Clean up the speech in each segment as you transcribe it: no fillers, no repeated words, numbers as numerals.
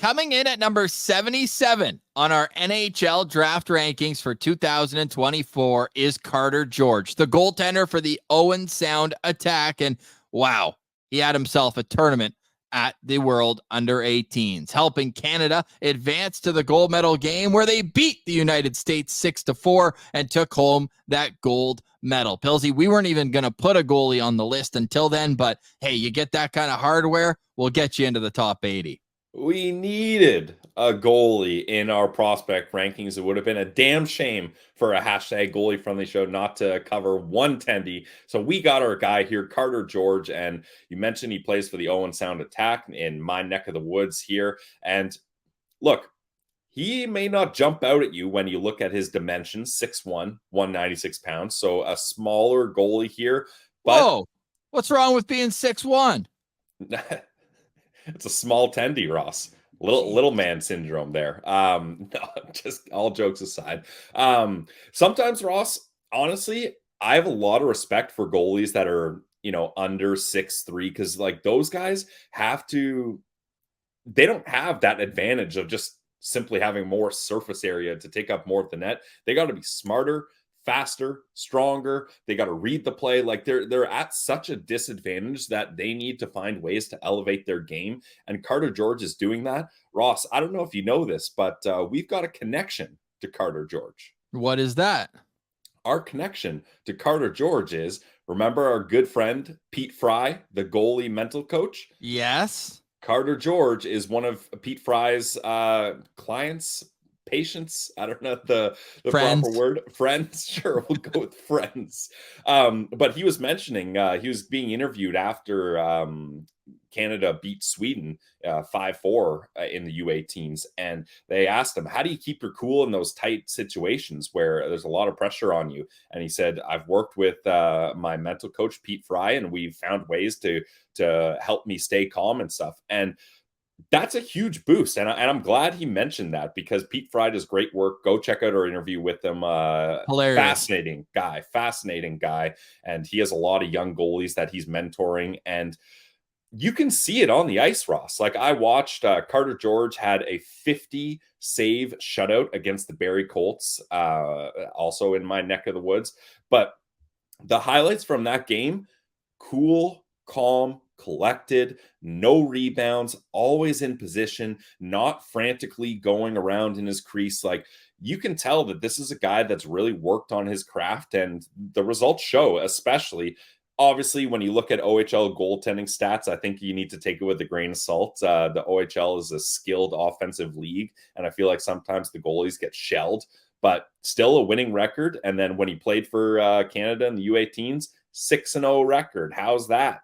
Coming in at number 77 on our NHL draft rankings for 2024 is Carter George, the goaltender for the Owen Sound Attack. And wow, he had himself a tournament at the World Under-18s, helping Canada advance to the gold medal game where they beat the United States 6-4 and took home that gold medal. Pilsy, we weren't even going to put a goalie on the list until then, but hey, you get that kind of hardware, we'll get you into the top 80. We needed a goalie in our prospect rankings. It would have been a damn shame for a hashtag goalie friendly show not to cover one tendy. So we got our guy here, Carter George. And you mentioned he plays for the Owen Sound Attack in my neck of the woods here. And look, he may not jump out at you when you look at his dimensions, 6'1", 196 pounds. So a smaller goalie here. But whoa, what's wrong with being 6'1"? It's a small tendy, Ross. Little man syndrome there. No, just all jokes aside. Sometimes, Ross, honestly, I have a lot of respect for goalies that are, under 6'3", because like those guys they don't have that advantage of just simply having more surface area to take up more of the net. They got to be smarter, faster, stronger. They got to read the play. Like they're at such a disadvantage that they need to find ways to elevate their game. And Carter George is doing that. Ross, I don't know if you know this, but we've got a connection to Carter George. What is that? Our connection to Carter George is, remember our good friend, Pete Fry, the goalie mental coach? Yes. Carter George is one of Pete Fry's clients, patients. I don't know the proper word. Friends. Sure, we'll go with friends. But he was mentioning, he was being interviewed after Canada beat Sweden 5-4 in the U18s. And they asked him, how do you keep your cool in those tight situations where there's a lot of pressure on you? And he said, I've worked with my mental coach, Pete Fry, and we've found ways to help me stay calm and stuff. And that's a huge boost. And I'm glad he mentioned that, because Pete Fry does great work. Go check out our interview with him. Hilarious. Fascinating guy. And he has a lot of young goalies that he's mentoring. And you can see it on the ice, Ross. Like I watched Carter George had a 50 save shutout against the Barrie Colts, also in my neck of the woods. But the highlights from that game, cool, calm, collected, no rebounds, always in position, not frantically going around in his crease. Like you can tell that this is a guy that's really worked on his craft, and the results show, especially. Obviously, when you look at OHL goaltending stats, I think you need to take it with a grain of salt. The OHL is a skilled offensive league, and I feel like sometimes the goalies get shelled, but still a winning record. And then when he played for Canada in the U18s, 6-0 record. How's that?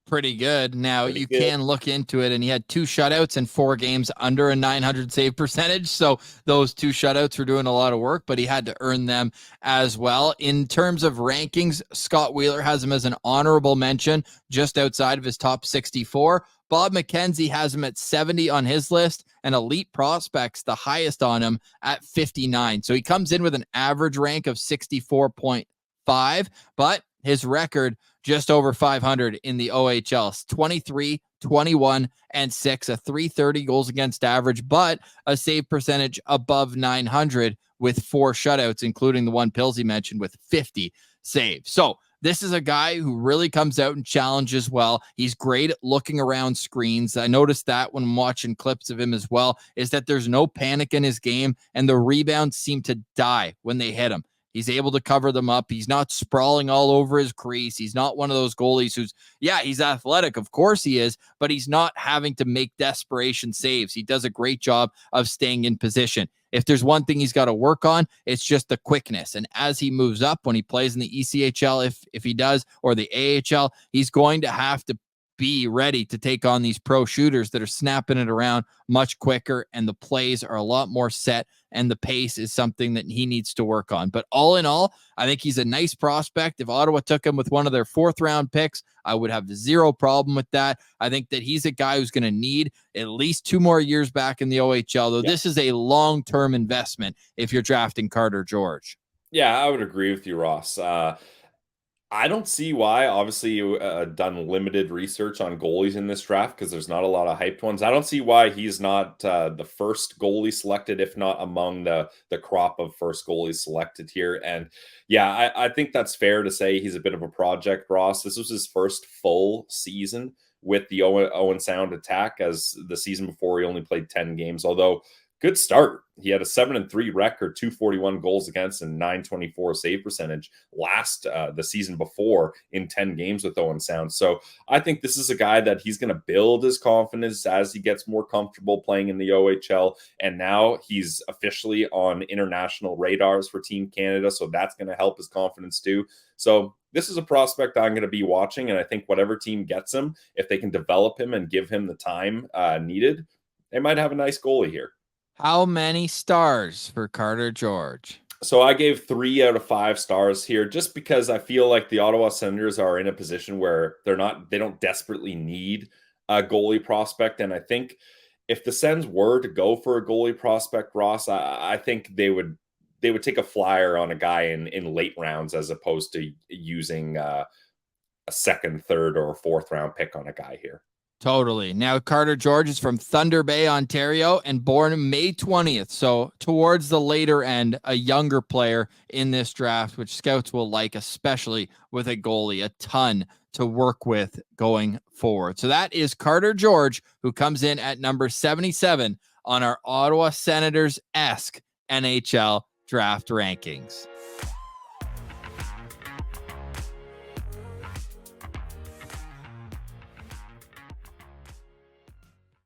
Pretty good. Now you can look into it, and he had 2 shutouts in 4 games under a 900 save percentage. So those 2 shutouts were doing a lot of work, but he had to earn them as well. In terms of rankings, Scott Wheeler has him as an honorable mention, just outside of his top 64. Bob McKenzie has him at 70 on his list, and Elite Prospects, the highest on him, at 59. So he comes in with an average rank of 64.5, but his record just over 500 in the OHL, 23, 21, and 6, a 330 goals against average, but a save percentage above 900 with 4 shutouts, including the one Pilsy mentioned with 50 saves. So this is a guy who really comes out and challenges well. He's great at looking around screens. I noticed that when I'm watching clips of him as well, is that there's no panic in his game, and the rebounds seem to die when they hit him. He's able to cover them up. He's not sprawling all over his crease. He's not one of those goalies who's, he's athletic. Of course he is, but he's not having to make desperation saves. He does a great job of staying in position. If there's one thing he's got to work on, it's just the quickness. And as he moves up, when he plays in the ECHL, if he does, or the AHL, he's going to have to be ready to take on these pro shooters that are snapping it around much quicker, and the plays are a lot more set, and the pace is something that he needs to work on. But all in all, I think he's a nice prospect. If Ottawa took him with one of their 4th round picks, I would have zero problem with that. I think that he's a guy who's going to need at least 2 more years back in the OHL, though. This is a long-term investment if you're drafting Carter George. Yeah, I would agree with you, Ross. I don't see why. Obviously, you done limited research on goalies in this draft because there's not a lot of hyped ones. I don't see why he's not the first goalie selected, if not among the crop of first goalies selected here. And yeah, I think that's fair to say he's a bit of a project, Ross. This was his first full season with the Owen Sound attack, as the season before he only played 10 games, although good start. He had a 7-3 record, 241 goals against, and 924 save percentage last the season before in 10 games with Owen Sound. So I think this is a guy that he's going to build his confidence as he gets more comfortable playing in the OHL. And now he's officially on international radars for Team Canada. So that's going to help his confidence too. So this is a prospect I'm going to be watching. And I think whatever team gets him, if they can develop him and give him the time needed, they might have a nice goalie here. How many stars for Carter George? So I gave 3 out of 5 stars here, just because I feel like the Ottawa Senators are in a position where they don't desperately need a goalie prospect. And I think if the Sens were to go for a goalie prospect, Ross, I think they would take a flyer on a guy in late rounds as opposed to using a second, third, or fourth round pick on a guy here. Totally. Now, Carter George is from Thunder Bay, Ontario, and born May 20th. So towards the later end, a younger player in this draft, which scouts will like, especially with a goalie, a ton to work with going forward. So that is Carter George, who comes in at number 77 on our Ottawa Senators-esque NHL draft rankings.